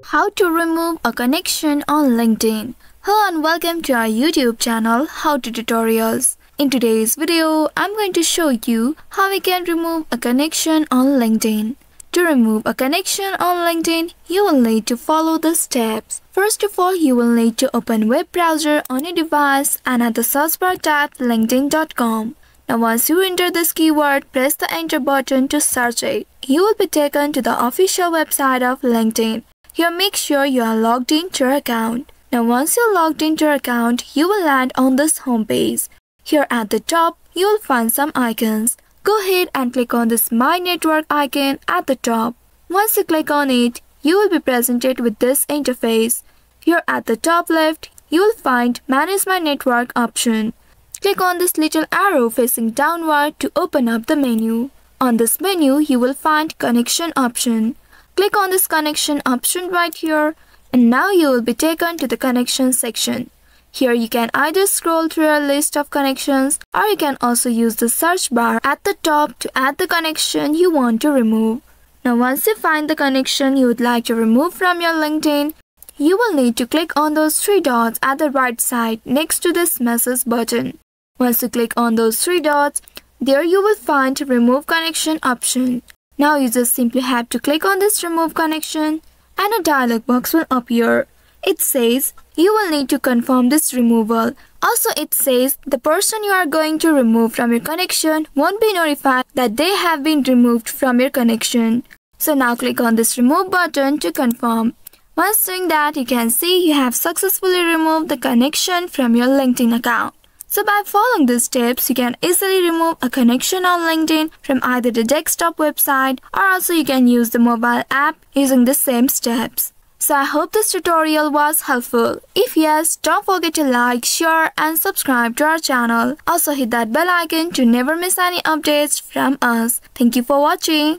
How to remove a connection on LinkedIn. Hello and welcome to our YouTube channel How To Tutorials. In today's video, I'm going to show you how we can remove a connection on LinkedIn. To remove a connection on LinkedIn, you will need to follow the steps. First of all, you will need to open web browser on your device and at the search bar type linkedin.com. Now once you enter this keyword, press the enter button to search it. You will be taken to the official website of LinkedIn. Here make sure you are logged into your account. Now once you're logged into your account, you will land on this homepage. Here at the top, you will find some icons. Go ahead and click on this My Network icon at the top. Once you click on it, you will be presented with this interface. Here at the top left, you will find Manage My Network option. Click on this little arrow facing downward to open up the menu. On this menu, you will find Connection option. Click on this Connection option right here, and now you will be taken to the Connection section. Here you can either scroll through a list of connections, or you can also use the search bar at the top to add the connection you want to remove. Now once you find the connection you would like to remove from your LinkedIn, you will need to click on those three dots at the right side next to this message button. Once you click on those three dots, there you will find Remove Connection option. Now you just simply have to click on this Remove Connection and a dialog box will appear. It says you will need to confirm this removal. Also it says the person you are going to remove from your connection won't be notified that they have been removed from your connection. So now click on this Remove button to confirm. Once doing that, you can see you have successfully removed the connection from your LinkedIn account. So by following these steps, you can easily remove a connection on LinkedIn from either the desktop website or also you can use the mobile app using the same steps. So I hope this tutorial was helpful. If yes, don't forget to like, share and subscribe to our channel. Also hit that bell icon to never miss any updates from us. Thank you for watching.